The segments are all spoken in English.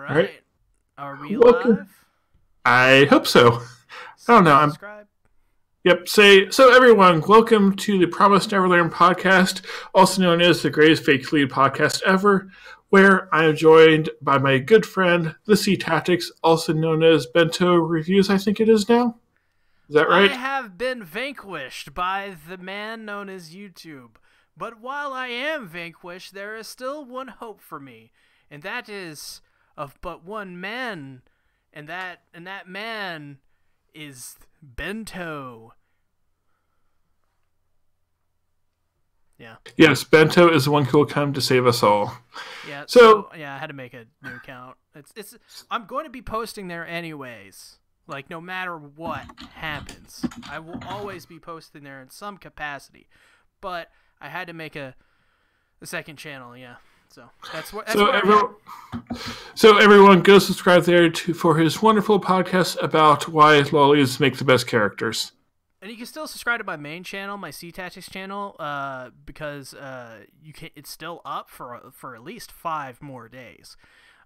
All right. right. Are we Welcome. live? I hope so. I don't know. Subscribe. Yep. So everyone, welcome to the Promised Neverland podcast, also known as the greatest fake lead podcast ever, where I am joined by my good friend, the Sea Tactics, also known as Bento Reviews, I think it is now. Is that right? I have been vanquished by the man known as YouTube. But while I am vanquished, there is still one hope for me, and that is of but one man, and that man is Bento. Yeah. Yes, Bento is the one who will come to save us all. Yeah. So yeah, I had to make a new account. It's I'm going to be posting there anyways. Like, no matter what happens, I will always be posting there in some capacity. But I had to make a second channel, yeah. So that's what. So everyone, go subscribe there for his wonderful podcast about why lollies make the best characters. And you can still subscribe to my main channel, my Sea Tactics channel, because you can. It's still up for at least 5 more days.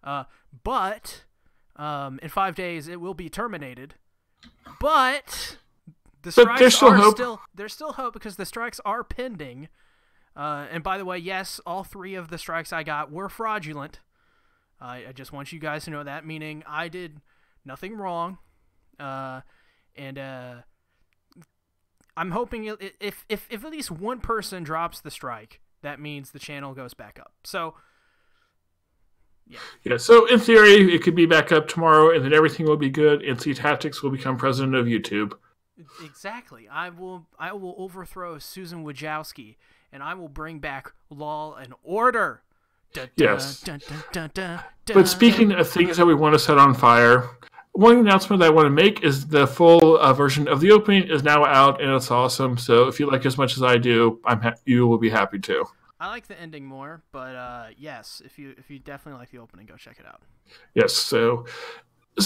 But in 5 days it will be terminated. But the strikes there's still hope. There's still hope because the strikes are pending. And by the way, yes, all 3 of the strikes I got were fraudulent. I just want you guys to know that, meaning I did nothing wrong. And I'm hoping if at least one person drops the strike, that means the channel goes back up. So, yeah. Yeah, so in theory, it could be back up tomorrow, and then everything will be good, and Sea Tactics will become president of YouTube. Exactly. I will overthrow Susan Wojcicki, and I will bring back law and order. Yes. But speaking of things that we want to set on fire, one announcement that I want to make is the full version of the opening is now out, and it's awesome. So if you like as much as I do, you will be happy too. I like the ending more, but yes, if you definitely like the opening, go check it out. Yes. So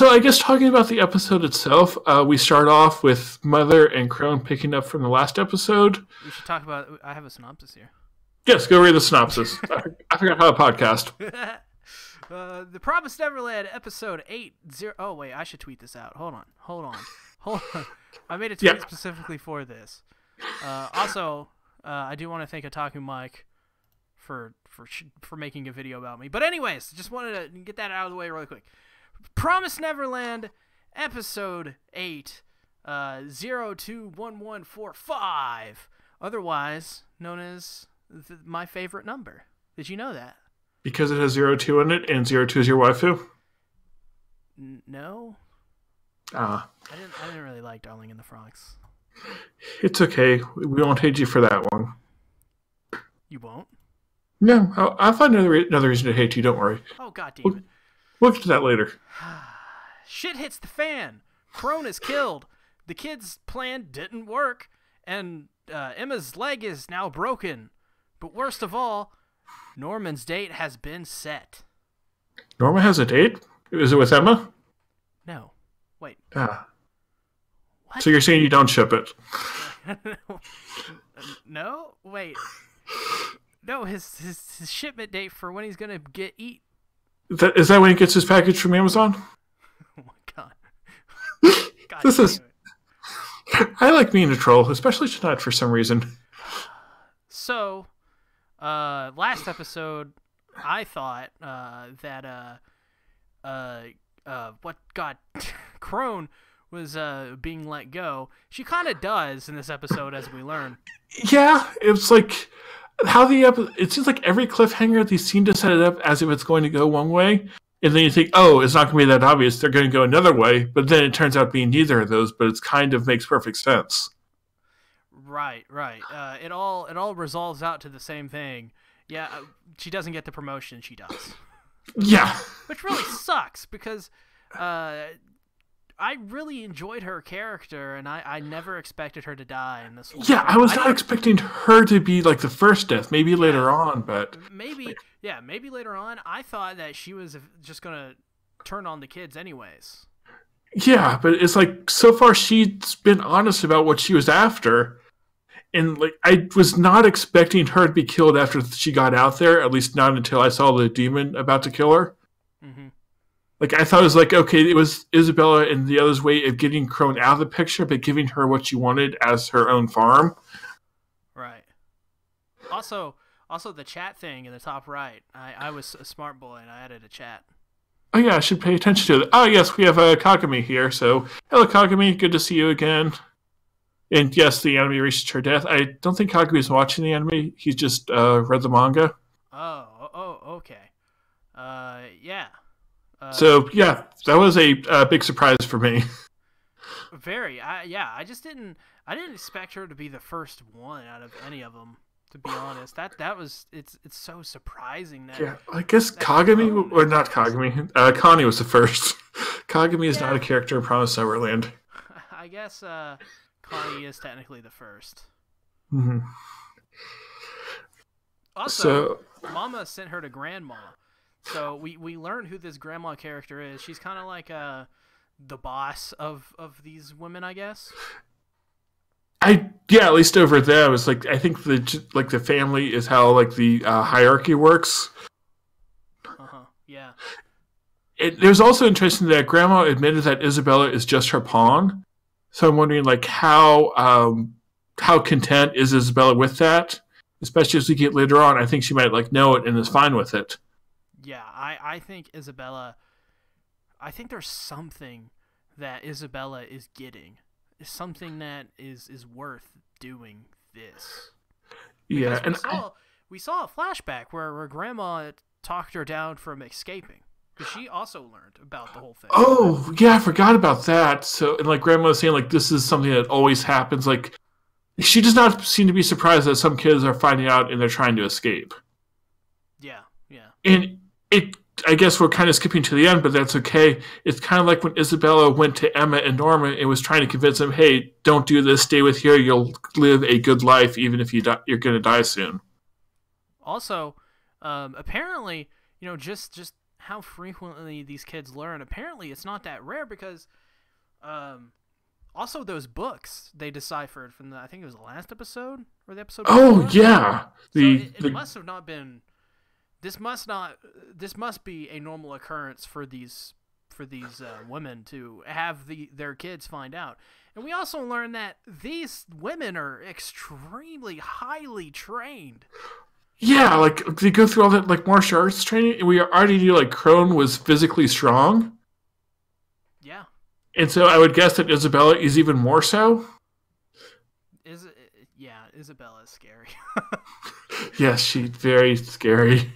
I guess talking about the episode itself, we start off with Mother and Crone picking up from the last episode. We should talk about. I have a synopsis here. Yes, go read the synopsis. I forgot how to podcast. The Promised Neverland, episode 8. Oh, wait, I should tweet this out. Hold on. I made a tweet specifically for this. Also, I do want to thank Otaku Mike for making a video about me. But anyways, just wanted to get that out of the way really quick. Promised Neverland, episode 8, 021145, otherwise known as my favorite number. Did you know that? Because it has 02 in it, and 02 is your waifu? No. I didn't really like Darling in the Franxx. It's okay. We won't hate you for that one. You won't? No, I'll find another reason to hate you. Don't worry. Oh, God damn it. We'll get to that later. Shit hits the fan. Crone is killed. The kid's plan didn't work, and Emma's leg is now broken. But worst of all, Norman's date has been set. Norma has a date? Is it with Emma? No. Wait. What? So you're saying you don't ship it? No? Wait. No, his shipment date for when he's going to eat. Is that when he gets his package from Amazon? Oh my god. God this is. It. I like being a troll, especially tonight for some reason. So, last episode, I thought that Crone was being let go. She kind of does in this episode, as we learn. Yeah, it's like how it seems like every cliffhanger they seem to set it up as if it's going to go one way, and then you think, oh, it's not going to be that obvious. They're going to go another way, but then it turns out being neither of those. But it kind of makes perfect sense. Right. It all resolves out to the same thing. Yeah, she doesn't get the promotion. She does. Yeah. Which really sucks because I really enjoyed her character, and I never expected her to die in this one. Yeah, I was not expecting her to be like the first death. Maybe later on, but maybe later on. I thought that she was just gonna turn on the kids anyways. Yeah, but it's like so far she's been honest about what she was after, and like I was not expecting her to be killed after she got out there. At least not until I saw the demon about to kill her. Mm-hmm. Like, I thought it was like, okay, it was Isabella and the other's way of getting Crone out of the picture, but giving her what she wanted as her own farm. Right. Also the chat thing in the top right. I was a smart boy and I added a chat. Oh yeah, I should pay attention to it. Oh yes, we have Kagami here. So hello, Kagami. Good to see you again. And yes, the anime reached her death. I don't think Kagami's watching the anime. He's just read the manga. Okay. Yeah. So yeah, that was a big surprise for me. Very. I just didn't. I didn't expect her to be the first one out of any of them. To be honest, that was it's so surprising that. Yeah, I guess Kagami or not Kagami. Connie was the first. Kagami is not a character in Promised Neverland. I guess Connie is technically the first. Mm-hmm. Also, Mama sent her to Grandma, so we learned who this Grandma character is. She's kind of like the boss of these women, I guess. At least over there, it's like I think the family is how like the hierarchy works. Yeah. It was also interesting that Grandma admitted that Isabella is just her pawn. So I'm wondering like how content is Isabella with that, especially as we get later on. I think she might like know it and is fine with it. Yeah, I think Isabella. I think there's something that Isabella is getting. Something that is worth doing this. Because we saw a flashback where Grandma talked her down from escaping. Because she also learned about the whole thing. Oh, yeah, I forgot about that. So, and like Grandma was saying, like, this is something that always happens. Like, she does not seem to be surprised that some kids are finding out and they're trying to escape. Yeah. And I guess we're kind of skipping to the end, but that's okay. It's kind of like when Isabella went to Emma and Norma and was trying to convince them, hey, don't do this, stay with here, you'll live a good life even if you're going to die soon. Also, apparently, just how frequently these kids learn, apparently it's not that rare because also those books they deciphered from I think it was the last episode or the episode before. Oh, yeah. It must have not been... This must be a normal occurrence for these women to have their kids find out. And we also learned that these women are extremely highly trained. Yeah, like they go through all that like martial arts training, and we already knew like Crone was physically strong. Yeah. And so I would guess that Isabella is even more so. Isabella is scary. Yes, she's very scary.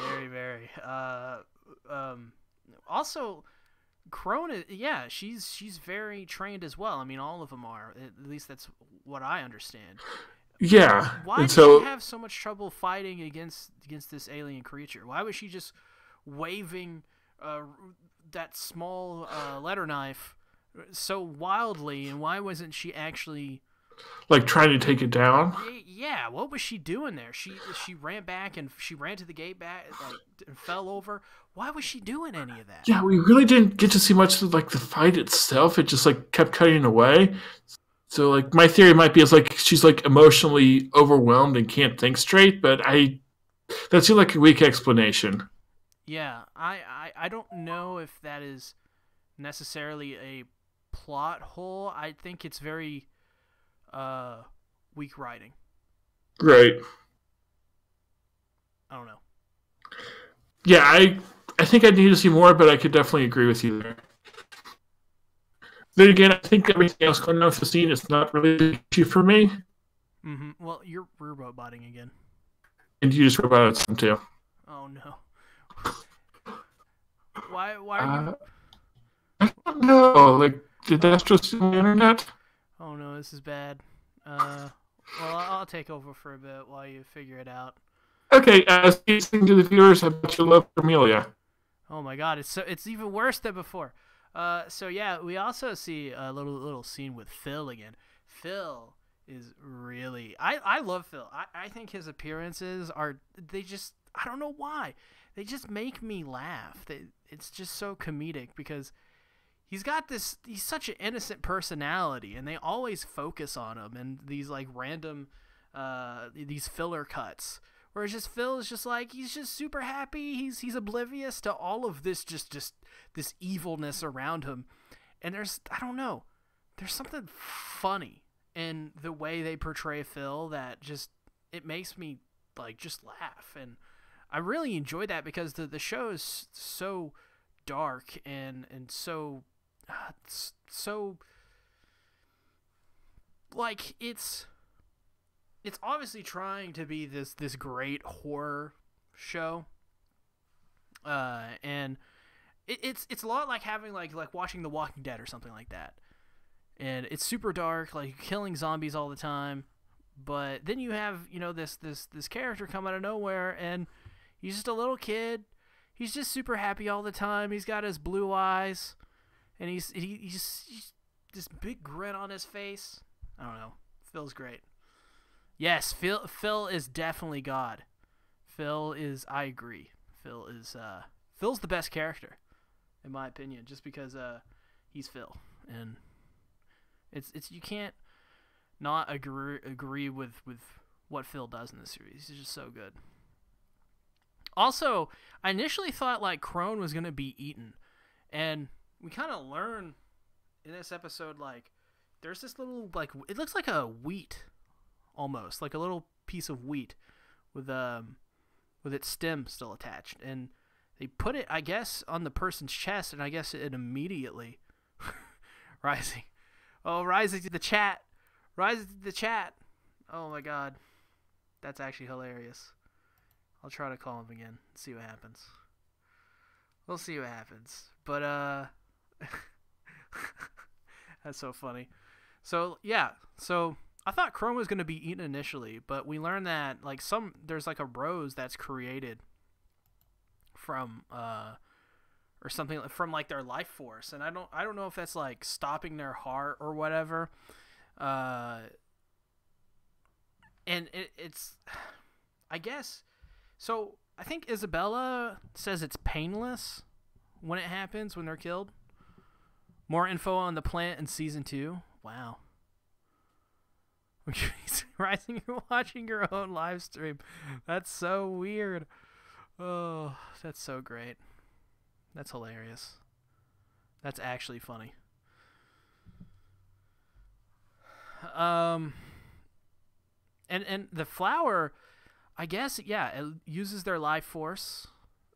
Very, very. Also, Crone, she's very trained as well. I mean, all of them are. At least that's what I understand. Yeah. Why did she have so much trouble fighting against this alien creature? Why was she just waving that small letter knife so wildly, and why wasn't she actually... like trying to take it down? Yeah, what was she doing there? She ran back and she ran to the gate back and fell over. Why was she doing any of that? Yeah, we really didn't get to see much of like the fight itself. It just like kept cutting away. So like my theory might be is like she's like emotionally overwhelmed and can't think straight, but that seemed like a weak explanation. Yeah, I don't know if that is necessarily a plot hole. I think it's very weak writing. Right. I don't know. Yeah, I think I need to see more, but I could definitely agree with you there. Then again, I think everything else going on with the scene is not really an issue for me. Mm-hmm. Well, you're robotting again. And you just roboted some too. Oh no. Why are you... I don't know. Like, did that just steal the internet? Oh no, this is bad. Well, I'll take over for a bit while you figure it out. Okay, speaking to the viewers about your love for Amelia. Oh my god, it's even worse than before. So yeah, we also see a little scene with Phil again. Phil is really... I love Phil. I think his appearances I don't know why. They just make me laugh. It's just so comedic because he's such an innocent personality, and they always focus on him in these like random these filler cuts Whereas just Phil is just like, he's just super happy. He's oblivious to all of this, just this evilness around him. And I don't know, there's something funny in the way they portray Phil that just, it makes me like just laugh. And I really enjoy that because the show is so dark and so like it's obviously trying to be this great horror show, and it's a lot like having like watching The Walking Dead or something like that, and it's super dark, like killing zombies all the time, but then you have, you know, this character come out of nowhere, and he's just a little kid. He's just super happy all the time. He's got his blue eyes, and he's this big grin on his face. I don't know. Phil's great. Yes, Phil is definitely God. I agree. Phil's the best character, in my opinion, just because he's Phil, and it's you can't not agree with what Phil does in this series. He's just so good. Also, I initially thought like Crone was gonna be eaten, and we kind of learn in this episode like there's this little, like, it looks like a wheat, almost like a little piece of wheat with its stem still attached, and they put it, I guess, on the person's chest, and I guess it immediately rising to the chat. Oh my god, that's actually hilarious. I'll try to call him again, see what happens. We'll see what happens, but that's so funny. So yeah, so I thought Crone was going to be eaten initially, but we learned that like there's like a rose that's created from or something from like their life force, and I don't know if that's like stopping their heart or whatever. And it's I guess so. I think Isabella says it's painless when it happens, when they're killed. More info on the plant in season 2. Wow. Rising, you're watching your own live stream. That's so weird. Oh, that's so great. That's hilarious. That's actually funny. And the flower, I guess, yeah, it uses their life force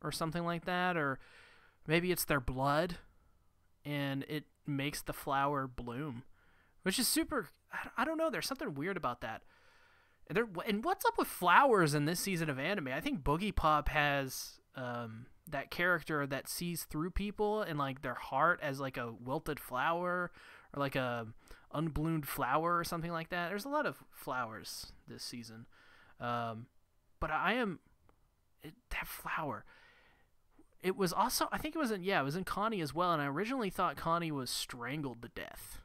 or something like that, or maybe it's their blood, and it makes the flower bloom, which is super. I don't know. There's something weird about that. And what's up with flowers in this season of anime? I think Boogie Pop has that character that sees through people and like their heart as like a wilted flower or like a unbloomed flower or something like that. There's a lot of flowers this season, but that flower. It was also, I think it was in Connie as well, and I originally thought Connie was strangled to death.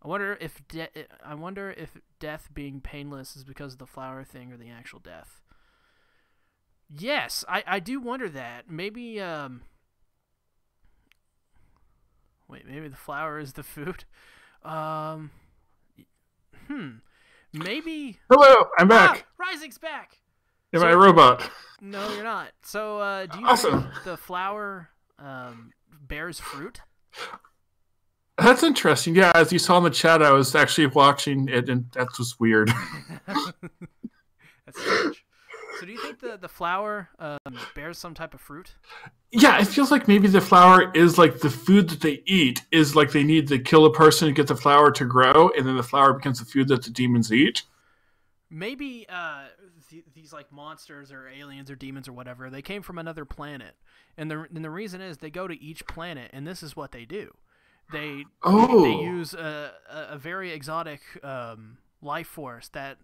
I wonder if death being painless is because of the flower thing or the actual death. Yes, I do wonder that. Maybe maybe the flower is the food. Maybe. Hello, I'm back. Rising's back. Am I a robot? No, you're not. So, do you awesome. think the flower bears fruit? That's interesting. Yeah, as you saw in the chat, I was actually watching it, and that was weird. That's strange. So do you think the flower bears some type of fruit? Yeah, it feels like maybe the flower is like the food that they eat is like they need to kill a person to get the flower to grow, and then the flower becomes the food that the demons eat. Maybe these like monsters or aliens or demons or whatever, they came from another planet, and the reason is they go to each planet, and this is what they do. They use a very exotic life force that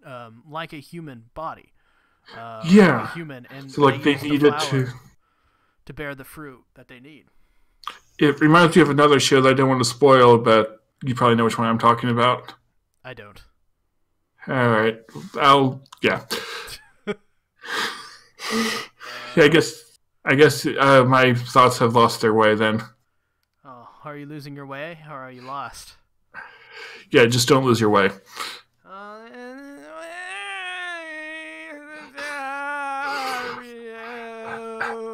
like a human body. Yeah. A human, and so like they needed to bear the fruit that they need. It reminds me of another show that I don't want to spoil, but you probably know which one I'm talking about. I don't. All right. Yeah. Yeah, I guess my thoughts have lost their way then. Oh, are you losing your way, or are you lost? Yeah, just don't lose your way.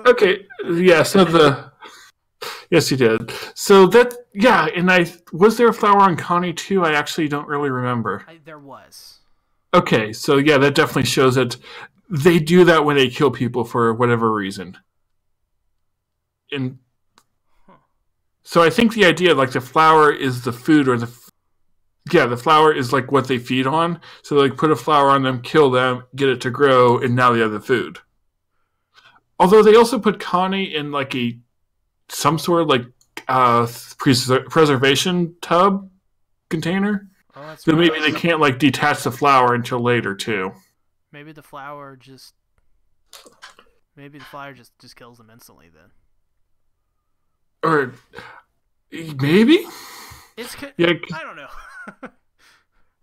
Okay, yeah. Yes, you did. So and was there a flower on Connie too? I actually don't really remember. There was. Okay, so yeah, that definitely shows that they do that when they kill people for whatever reason. And so I think the idea, like the flower is the food, or the flower is like what they feed on. So like put a flower on them, kill them, get it to grow, and now they have the food. Although they also put Connie in like some sort of like preservation tub container. Oh, that's so right. Maybe they can't like detach the flower until later too. Maybe the flower just kills them instantly then. Or maybe I don't know.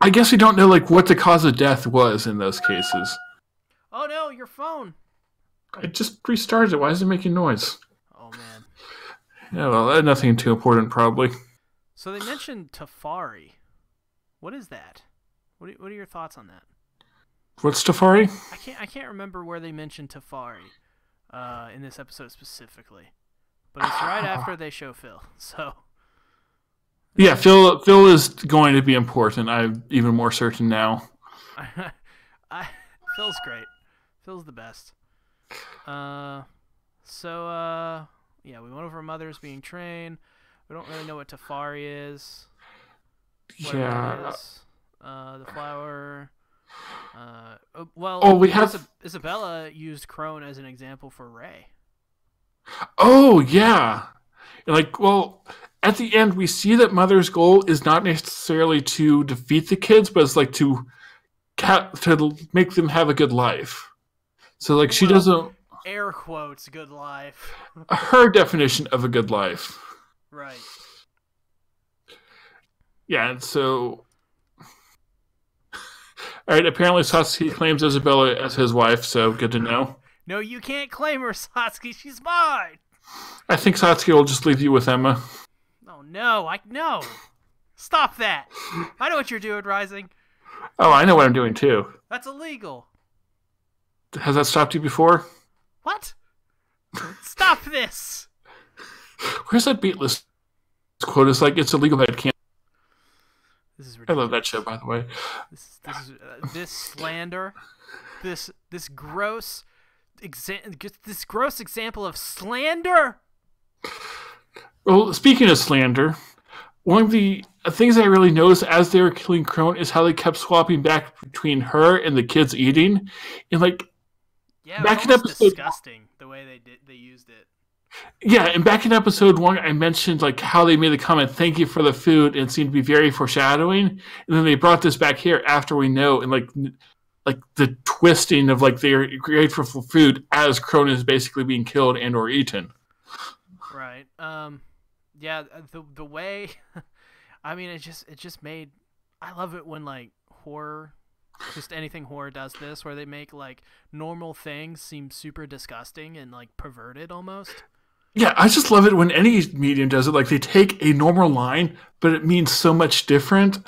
I guess we don't know like what the cause of death was in those cases. Oh no, your phone. I just restarted it. Why is it making noise? Oh man. Yeah, well, nothing too important probably. So they mentioned Tafari. What is that? What are your thoughts on that? What's Tafari? I can't remember where they mentioned Tafari in this episode specifically. But it's right after they show Phil. So yeah, Phil is going to be important. I'm even more certain now. Phil's great. Phil's the best. Yeah, we went over mothers being trained. We don't really know what Tafari is. The flower. We have Isabella used Crone as an example for Ray. Oh yeah, at the end we see that Mother's goal is not necessarily to defeat the kids, but it's like to make them have a good life. So like she doesn't air quotes good life. Her definition of a good life. Right. Yeah, and so all right, apparently Satsuki claims Isabella as his wife, so good to know. No, you can't claim her, Satsuki. She's mine. I think Satsuki will just leave you with Emma. Oh, no. No. Stop that. I know what you're doing, Rising. Oh, I know what I'm doing, too. That's illegal. Has that stopped you before? What? Stop this. Where's that Beatless quote? It's like, it's illegal, but it can't. This is I ridiculous. love that show, by the way. This slander, this gross example of slander. Well, speaking of slander, one of the things I really noticed as they were killing Crone is how they kept swapping back between her and the kids eating, and like back in episode, disgusting the way they used it. Yeah, and back in episode 1, I mentioned like how they made the comment, "Thank you for the food," and it seemed to be very foreshadowing. And then they brought this back here after we know, and like the twisting of like they're grateful for food as Crone is basically being killed and or eaten. Right. Yeah. The way, I mean, it just made. I love it when like horror. Just anything horror does this, where they make like normal things seem super disgusting and like perverted almost. Yeah, I just love it when any medium does it. Like they take a normal line, but it means so much different.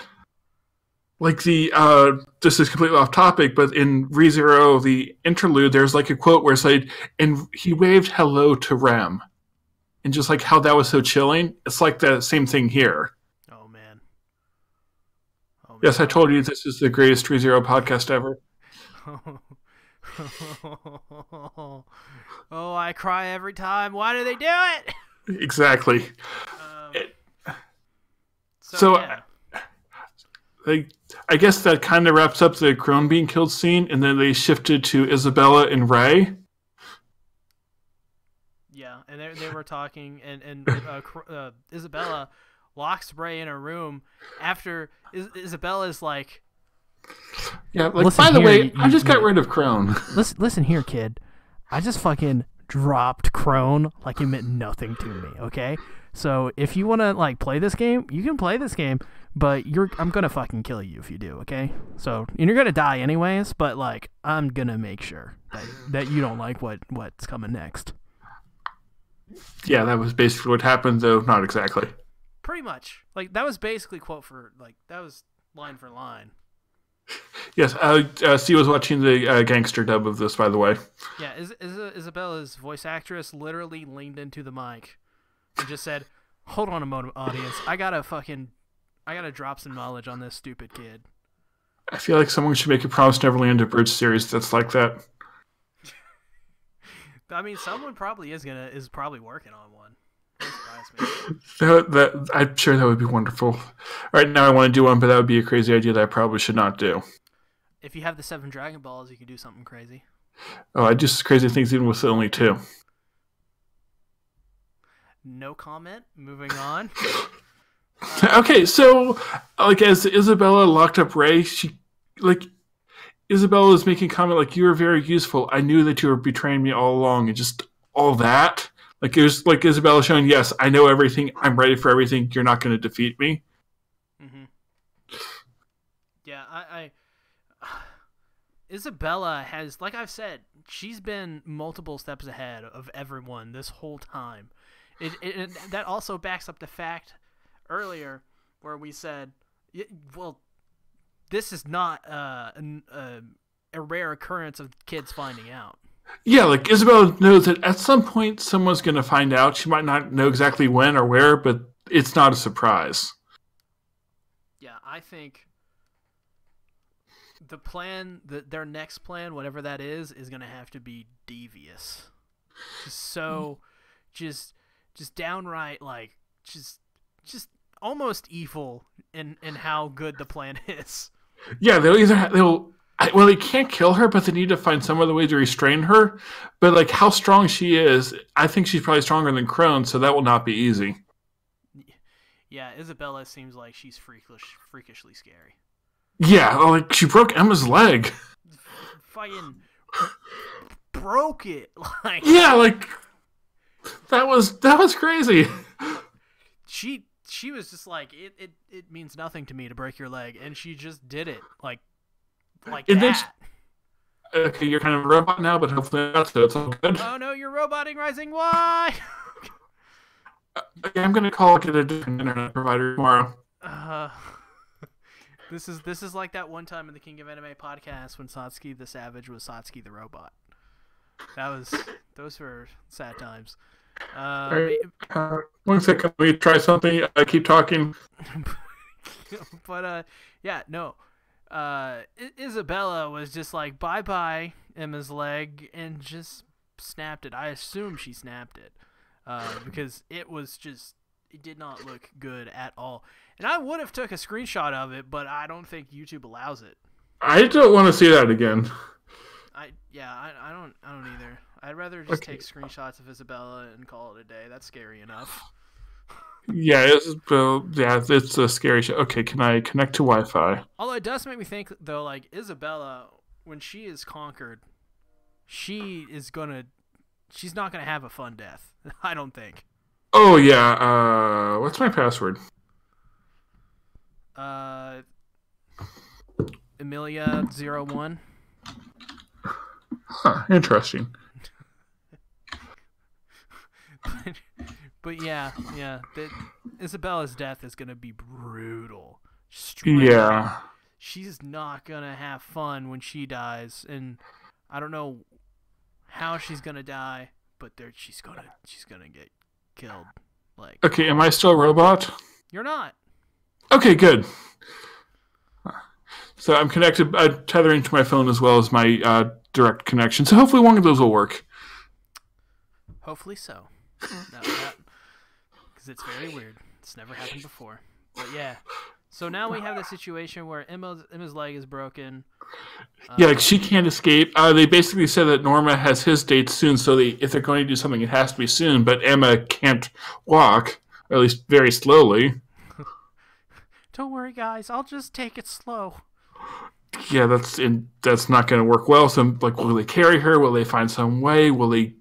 Like this is completely off topic, but in ReZero, the interlude, there's like a quote where it's like, and he waved hello to Rem. And just like how that was so chilling, it's like the same thing here. Oh man. Yes, I told you this is the greatest ReZero podcast ever. Oh, I cry every time. Why do they do it? Exactly. Yeah. I guess that kind of wraps up the Crone being killed scene, and then they shifted to Isabella and Ray. Yeah, and they were talking, and Isabella locks Ray in a room after Isabella's like... Yeah, like, by the way, I just got rid of Crone. Listen here, kid. I just fucking dropped Crone like it meant nothing to me, okay? So if you want to like play this game, you can play this game, but I'm going to fucking kill you if you do, okay? So, and you're going to die anyways, but like I'm going to make sure that you don't like what's coming next. Yeah, that was basically what happened, though not exactly. Pretty much. Like that was basically quote for like that was line for line. Yes, Steve was watching the gangster dub of this, by the way. Yeah, Isabella's voice actress literally leaned into the mic and just said, "Hold on a moment, audience. I gotta drop some knowledge on this stupid kid." I feel like someone should make a Promised Neverland a bridge series that's like that. I mean, someone probably is probably working on one. That surprised me. I'm sure that would be wonderful. Right now, I want to do one, but that would be a crazy idea that I probably should not do. If you have the 7 Dragon Balls, you can do something crazy. Oh, I do crazy things even with only 2. No comment. Moving on. Okay, so as Isabella locked up Ray, Isabella was making a comment like, "You were very useful. I knew that you were betraying me all along," and just all that. It was like Isabella showing, "Yes, I know everything. I'm ready for everything. You're not going to defeat me." Mm-hmm. Yeah, I Isabella has, like I've said, she's been multiple steps ahead of everyone this whole time. That also backs up the fact earlier where we said, well, this is not a rare occurrence of kids finding out. Yeah, Isabella knows that at some point someone's going to find out. She might not know exactly when or where, but it's not a surprise. Yeah, I think the plan, their next plan, whatever that is going to have to be devious. So, just downright just almost evil in how good the plan is. Yeah, they can't kill her, but they need to find some other way to restrain her. But how strong she is, I think she's probably stronger than Crone, so that will not be easy. Yeah, Isabella seems like she's freakishly scary. Yeah, she broke Emma's leg. Fucking broke it. Yeah, that was crazy. She was just like, it means nothing to me to break your leg, and she just did it like that. Okay, you're kind of a robot now, but hopefully not, so it's all good. Oh no, you're roboting Rising. Why? I'm gonna call a different internet provider tomorrow. This is like that one time in the King of Anime podcast when Satsuki the Savage was Satsuki the robot. Those were sad times. Right. 1 second, let me try something. I keep talking. But yeah, no. Isabella was just like, bye Emma's leg, and just snapped it. I assume she snapped it because it did not look good at all. And I would have took a screenshot of it, but I don't think YouTube allows it. I don't want to see that again. I don't either. I'd rather just take screenshots of Isabella and call it a day. That's scary enough. Yeah, it's a scary show. Okay, can I connect to Wi-Fi? Although it does make me think, though, Isabella, when she is conquered, she's not gonna have a fun death. I don't think. Oh yeah. What's my password? Emilia01. Huh, interesting. But yeah, Isabella's death is gonna be brutal. Yeah. She's not gonna have fun when she dies, and I don't know how she's gonna die, but she's gonna get killed. Okay, am I still a robot? You're not. Okay, good. So I'm connected, tethering to my phone as well as my direct connection. So hopefully one of those will work. Hopefully so. Because it's very weird. It's never happened before. But yeah. So now we have the situation where Emma's leg is broken. Yeah, she can't escape. They basically said that Norma has his date soon, so if they're going to do something, it has to be soon. But Emma can't walk, or at least very slowly. Don't worry, guys. I'll just take it slow. Yeah, that's not going to work well. So, will they carry her? Will they find some way? Will they?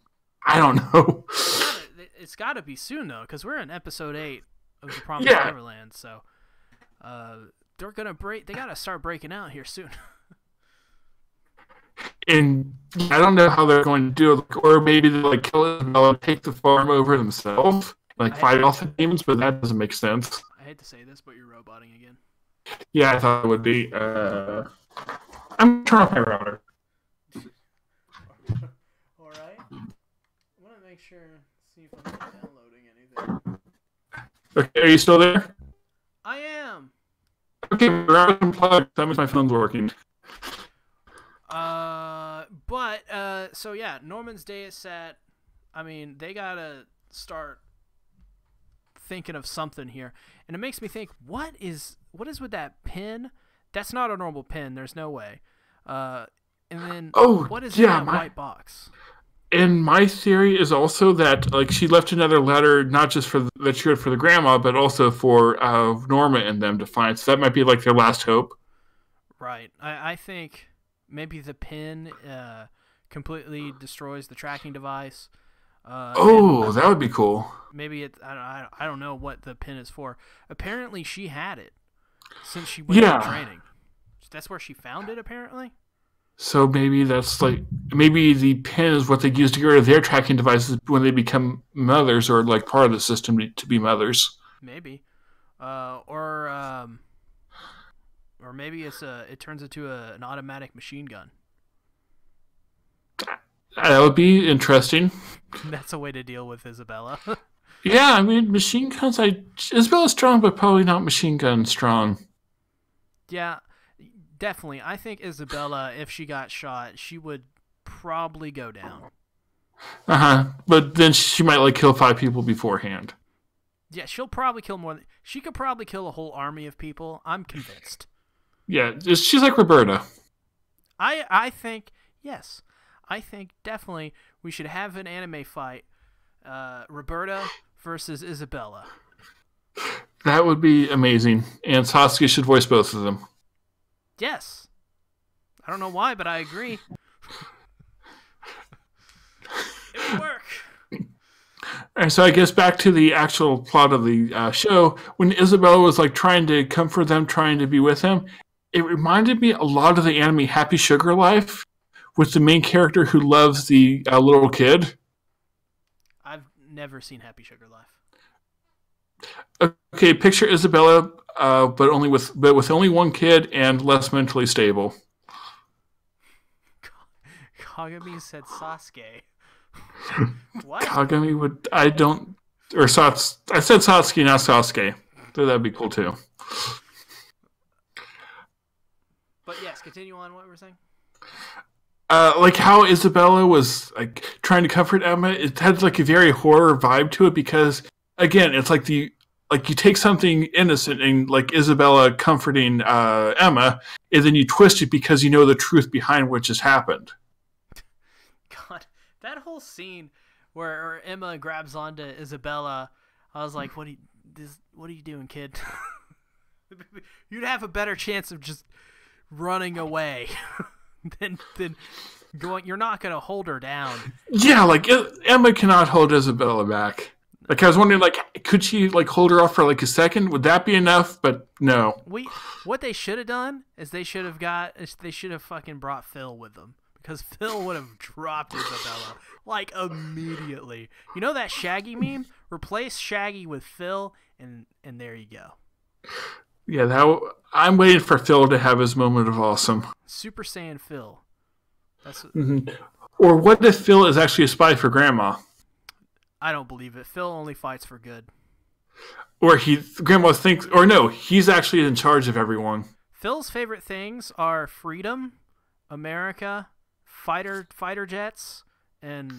I don't know. It's got to be soon though, because we're in episode 8 of The Promised Neverland. So, they're gonna break. They got to start breaking out here soon. And I don't know how they're going to do it, or maybe they kill Isabella and take the farm over themselves, fight off the demons. But that doesn't make sense. I hate to say this, but you're roboting again. Yeah, I thought it would be. I'm turning off my router. All right. I want to make sure, see if I'm not downloading anything. Okay, are you still there? I am. Okay, router's unplugged. That means my phone's working. So yeah, Norman's Day is set. I mean, they gotta start thinking of something here, and it makes me think, what is with that pin? That's not a normal pin. There's no way. And then, what is in that white box? And my theory is also that like she left another letter, not just that she wrote for the grandma, but also for Norma and them to find. So that might be like their last hope. Right. I think maybe the pin completely destroys the tracking device. That would be cool. Maybe I don't know what the pin is for. Apparently, she had it since she went to training. That's where she found it, apparently. So maybe maybe the pin is what they use to get rid of their tracking devices when they become mothers or like part of the system to be mothers. Maybe, or maybe it turns into an automatic machine gun. That would be interesting. That's a way to deal with Isabella. Yeah, I mean, machine guns. Isabella's strong, but probably not machine gun strong. Yeah, definitely. I think Isabella, if she got shot, she would probably go down. But then she might kill 5 people beforehand. Yeah, she'll probably kill more. She could probably kill a whole army of people. I'm convinced. Yeah, she's like Roberta. I think yes. I think definitely we should have an anime fight. Roberta versus Isabella. That would be amazing. And Sasuke should voice both of them. Yes. I don't know why, but I agree. It would work. And so I guess back to the actual plot of the show. When Isabella was trying to comfort them, trying to be with him, it reminded me a lot of the anime Happy Sugar Life, with the main character who loves the little kid. I've never seen Happy Sugar Life. Okay, picture Isabella, but with only one kid and less mentally stable. Kagami said Sasuke. What? Kagami would. I said Satsuki, not Sasuke. So that'd be cool too. But yes, continue on what we were saying. How Isabella was trying to comfort Emma, it had a very horror vibe to it because again, it's you take something innocent and Isabella comforting Emma, and then you twist it because you know the truth behind what just happened. God, that whole scene where Emma grabs onto Isabella, I was like, what are you doing, kid? You'd have a better chance of just running away. Then going, you're not gonna hold her down. Yeah, Emma cannot hold Isabella back. I was wondering, could she hold her off for a second? Would that be enough? But no. What they should have done is they should have fucking brought Phil with them, because Phil would have dropped Isabella immediately. You know that Shaggy meme? Replace Shaggy with Phil, and there you go. Yeah, I'm waiting for Phil to have his moment of awesome. Super Saiyan Phil. Or what if Phil is actually a spy for Grandma? I don't believe it. Phil only fights for good. Or Grandma thinks, or no, he's actually in charge of everyone. Phil's favorite things are freedom, America, fighter jets, and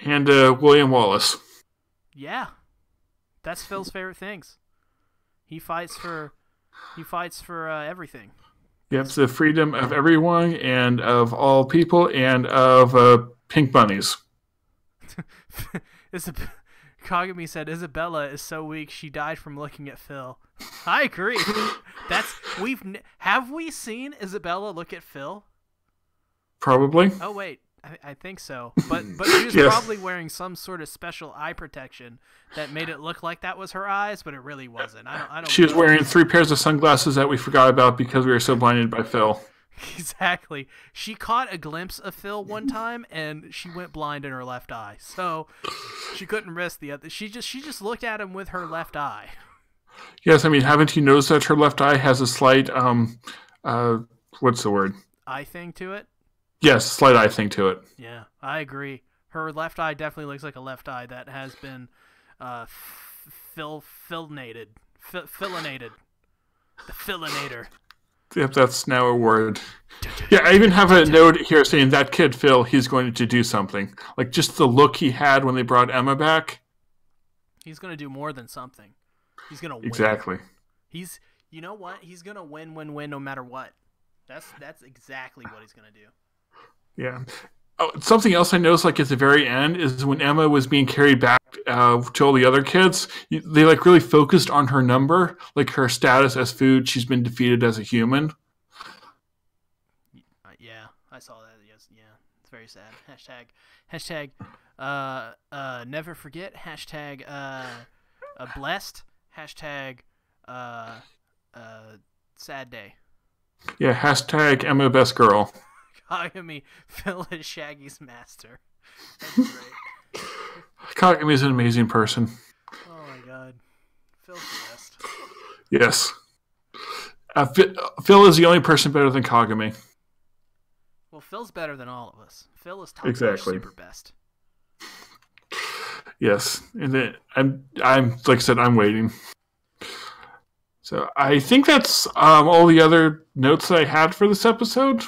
William Wallace. Yeah, that's Phil's favorite things. He fights for everything. Yep, the freedom of everyone and of all people and of pink bunnies. Kagami said Isabella is so weak she died from looking at Phil. I agree. Have we seen Isabella look at Phil? Probably. Oh wait, I think so. But she was Yes. probably wearing some sort of special eye protection that made it look like that was her eyes, but it really wasn't. I don't. She was wearing 3 pairs of sunglasses that we forgot about because we were so blinded by Phil. Exactly. She caught a glimpse of Phil one time, and she went blind in her left eye, so she couldn't risk the other. She just looked at him with her left eye. Yes, I mean, haven't you noticed that her left eye has a slight what's the word? eye thing to it. Yes, slight eye thing to it. Yeah, I agree. Her left eye definitely looks like a left eye that has been fillinated. Fillinated. The fillinator. Yep, that's now a word. Yeah, I even have a note here saying that kid, Phil, he's going to do something. Like, just the look he had when they brought Emma back. He's going to do more than something. He's going to win. Exactly. You know what? He's going to win no matter what. That's exactly what he's going to do. Yeah. Oh, something else I noticed, like, at the very end is when Emma was being carried back to all the other kids, they, like, really focused on her number, like her status as food. She's been defeated as a human. Yeah, I saw that. Yes, yeah, it's very sad. Hashtag never forget. Hashtag blessed. Hashtag sad day. Yeah, hashtag Emma best girl. Kagami, Phil is Shaggy's master. That's great. Kagami is an amazing person. Oh my god. Phil's the best. Yes. Phil is the only person better than Kagami. Well, Phil's better than all of us. Phil is top super best. Yes. And then I'm like I said, I'm waiting. So I think that's all the other notes that I had for this episode.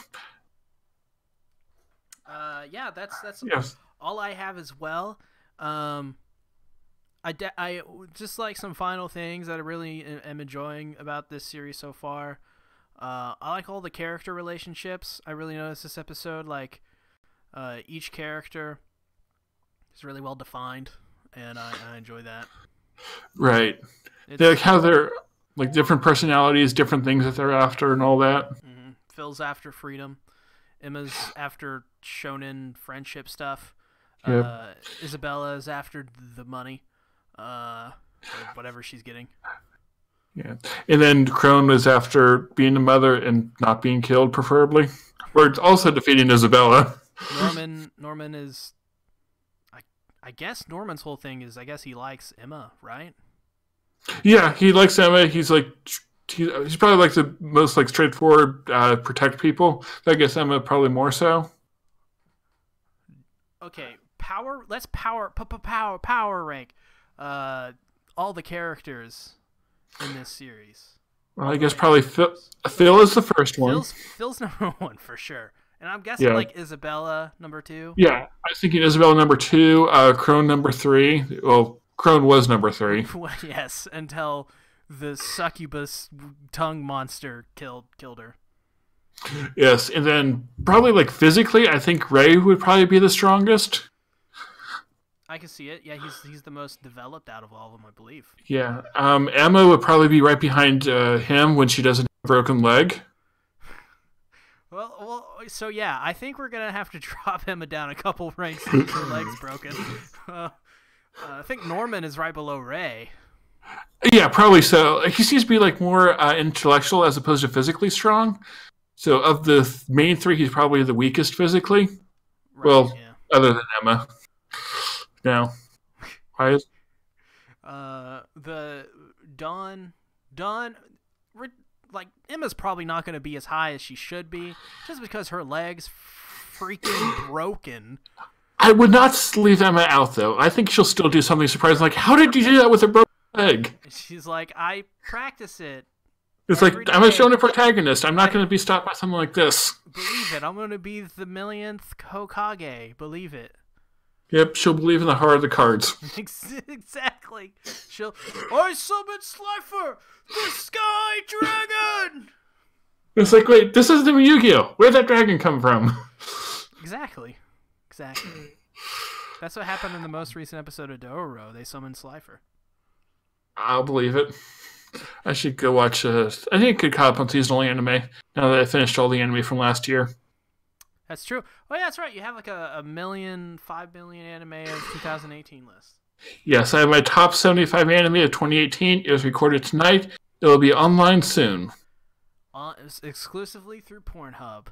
Yeah, that's yes. all I have as well. I just like some final things that I really am enjoying about this series so far. I like all the character relationships. I really noticed this episode, like each character is really well defined, and I enjoy that. Right. They like how they're like different personalities, different things that they're after, and all that. Mm-hmm. Phil's after freedom. Emma's after shonen friendship stuff. Yep. Isabella's after the money, or whatever she's getting. Yeah, and then Crone was after being a mother and not being killed, preferably. Or also defeating Isabella. Norman is, I guess Norman's whole thing is, I guess he likes Emma, right? Yeah, he likes Emma. He's like. He's probably like the most like straightforward protect people. I guess Emma probably more so. Okay, let's power rank all the characters in this series. Well, I guess probably Phil is the first one. Phil's number one for sure. And I'm guessing like Isabella number 2. Yeah, I was thinking Isabella number 2, Crone number 3. Well, Crone was number 3. Well, yes, until the succubus tongue monster killed her. Yes, and then probably like physically, I think Ray would probably be the strongest. I can see it. Yeah, he's the most developed out of all of them, I believe. Yeah, Emma would probably be right behind him when she doesn't have a broken leg. Well, so yeah, I think we're gonna have to drop Emma down a couple ranks since her leg's broken. I think Norman is right below Ray. Yeah, probably so. He seems to be like more intellectual as opposed to physically strong. So of the main 3, he's probably the weakest physically. Right, well, yeah. Other than Emma. Now, why is the Dawn, like Emma's probably not going to be as high as she should be, just because her leg's freaking broken. I would not leave Emma out though. I think she'll still do something surprising. Like, how did you do that with a broken leg? She's like, I practice it. It's like, I'm a shonen protagonist. I'm not going to be stopped by something like this. Believe it. I'm going to be the millionth Hokage. Believe it. Yep, she'll believe in the heart of the cards. Exactly. I summon Slifer, the Sky Dragon! It's like, wait, this isn't even Yu-Gi-Oh! Where'd that dragon come from? Exactly. That's what happened in the most recent episode of Dororo. They summoned Slifer. I'll believe it. I should go watch. I think I could caught up on seasonal anime now that I finished all the anime from last year. That's true. Oh yeah, that's right. You have like a 5 million anime of 2018 list. Yes, I have my top 75 anime of 2018. It was recorded tonight. It will be online soon. Exclusively through Pornhub.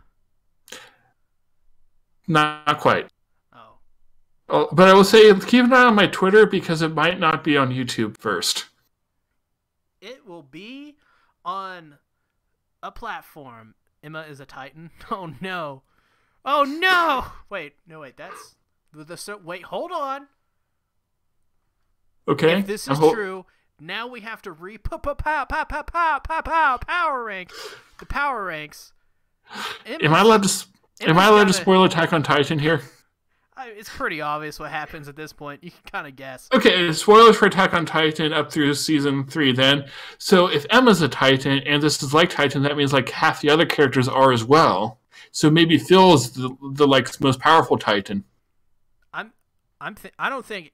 Not quite. Oh, but I will say keep an eye on my Twitter because it might not be on YouTube first. It will be on a platform Emma is a Titan. Oh no! Oh no! Wait, that's wait. Hold on. Okay. If this is true, now we have to power rank the power ranks. Am I allowed to spoil Attack on Titan here? It's pretty obvious what happens at this point. You can kind of guess. Okay, spoilers for Attack on Titan up through season 3 then. So if Emma's a Titan and this is like Titan, that means like half the other characters are as well. So maybe Phil's the like most powerful Titan. I don't think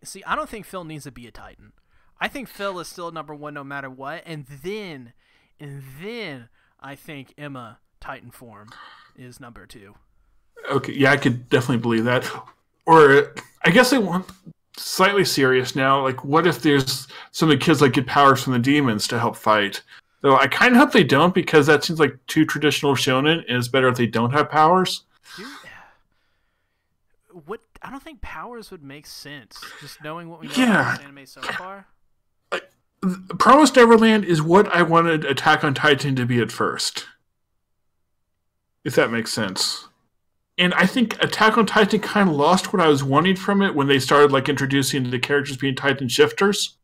Phil needs to be a Titan. I think Phil is still number 1 no matter what, and then I think Emma Titan form is number 2. Okay, yeah, I could definitely believe that. Or I guess I want slightly serious now. Like, what if there's some of the kids like get powers from the demons to help fight? Though I kind of hope they don't, because that seems like too traditional shonen, and it's better if they don't have powers. Dude, I don't think powers would make sense. Just knowing what we know about this anime so far. Promised Neverland is what I wanted Attack on Titan to be at first. If that makes sense. And I think Attack on Titan kind of lost what I was wanting from it when they started like introducing the characters being Titan shifters.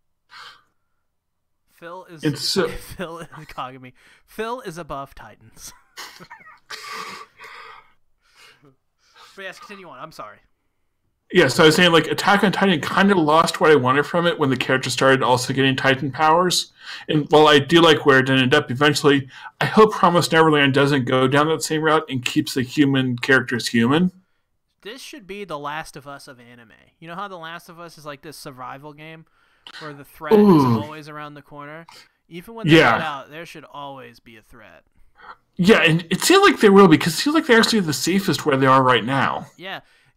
Phil is Kagami. Phil is above Titans. But yes, continue on. I'm sorry. Yeah, so I was saying like Attack on Titan kind of lost what I wanted from it when the characters started also getting Titan powers. And while I do like where it ended up eventually, I hope Promised Neverland doesn't go down that same route and keeps the human characters human. This should be The Last of Us of anime. You know how The Last of Us is like this survival game where the threat is always around the corner? Even when they get out, there should always be a threat. Yeah, and it seems like they will, because it seems like they're actually the safest where they are right now.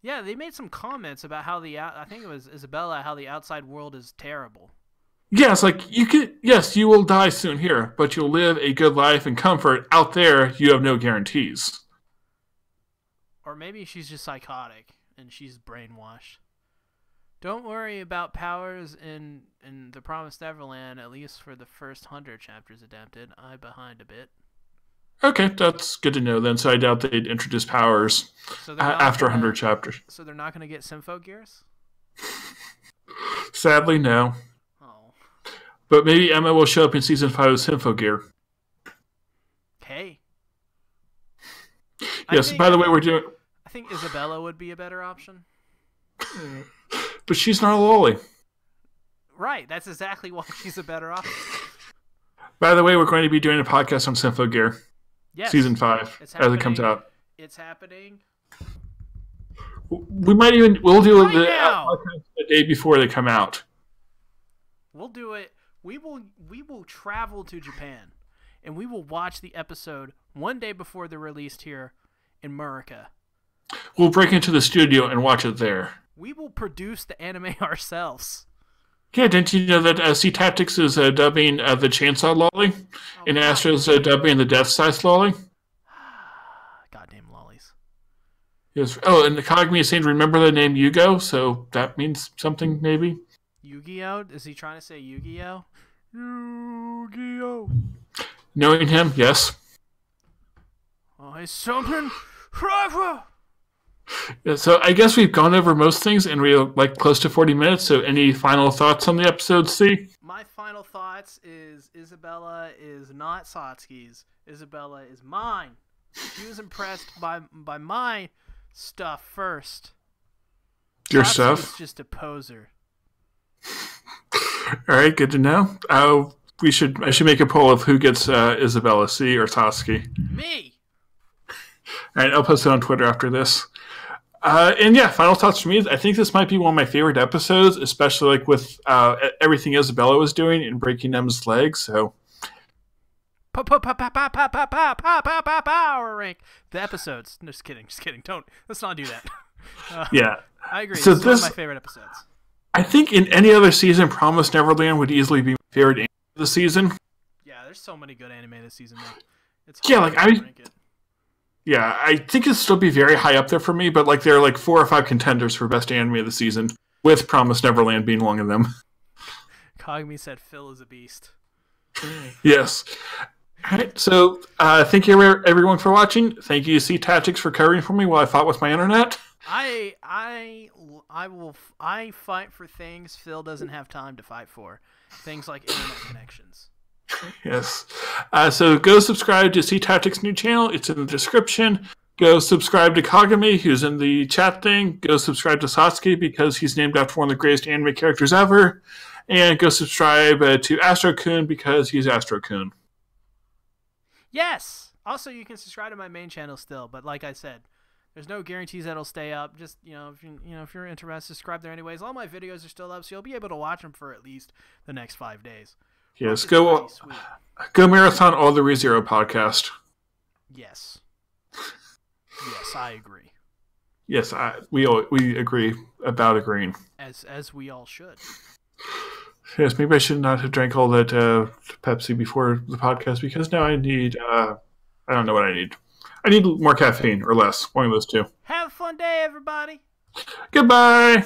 Yeah, they made some comments about how I think it was Isabella, how the outside world is terrible. Yeah, it's like, you will die soon here, but you'll live a good life and comfort. Out there, you have no guarantees. Or maybe she's just psychotic, and she's brainwashed. Don't worry about powers in The Promised Neverland, at least for the first 100 chapters adapted. I'm behind a bit. Okay, that's good to know then. So I doubt they'd introduce powers after 100 chapters. So they're not going to get Sympho Gears? Sadly, no. Oh. But maybe Emma will show up in season 5 with Sympho Gear. Hey. Yes, by the way, I think Isabella would be a better option. But she's not a lolly. Right, that's exactly why she's a better option. By the way, we're going to be doing a podcast on Sympho Gear. Yes. Season 5, as it comes out. It's happening. We'll do it the day before they come out. We'll do it. We will travel to Japan, and we will watch the episode one day before they're released here in America. We'll break into the studio and watch it there. We will produce the anime ourselves. Yeah, didn't you know that C-Tactics is dubbing the Chainsaw Lolly, and Astro's dubbing the Death Size Lolly? Goddamn lollies. Yes. Oh, and the Kagami is saying, remember the name Yugo, so that means something, maybe? Yu-Gi-Oh? Is he trying to say Yu-Gi-Oh? Yu-Gi-Oh! Knowing him, yes. I summon forever! Yeah, so I guess we've gone over most things, and we're like close to 40 minutes, so any final thoughts on the episode, C? My final thoughts is Isabella is not Satsuki's. Isabella is mine. She was impressed by my stuff first. Your Satsuki's stuff? Just a poser. Alright, good to know. I should make a poll of who gets Isabella, C or Satsuki. Me! Alright, I'll post it on Twitter after this. And yeah, final thoughts from me. I think this might be one of my favorite episodes, especially like with everything Isabella was doing and breaking Em's legs. So, Power rank the episodes. No, just kidding. Let's not do that. Yeah, I agree. So this is one of my favorite episodes. I think in any other season, Promised Neverland would easily be my favorite anime of the season. Yeah, there's so many good anime this season. Though. It's hard to rank it. Yeah, I think it'd still be very high up there for me, but like there are like 4 or 5 contenders for best anime of the season, with Promised Neverland being one of them. Kagami said Phil is a beast. Yes. All right, so thank you everyone for watching. Thank you, C Tactics, for covering for me while I fought with my internet. I fight for things Phil doesn't have time to fight for. Things like internet connections. Yes. So go subscribe to C Tactics' new channel. It's in the description. Go subscribe to Kagami, who's in the chat thing. Go subscribe to Satsuki because he's named after one of the greatest anime characters ever. And go subscribe to Astro-kun because he's Astro-kun. Yes! Also, you can subscribe to my main channel still, but like I said, there's no guarantees that'll stay up. Just, if you're interested, subscribe there anyways. All my videos are still up, so you'll be able to watch them for at least the next 5 days. Yes, go marathon all the ReZero podcast. Yes. Yes, I agree. Yes, we agree about agreeing. As we all should. Yes, maybe I should not have drank all that Pepsi before the podcast because now I need, I don't know what I need. I need more caffeine or less, one of those two. Have a fun day, everybody. Goodbye.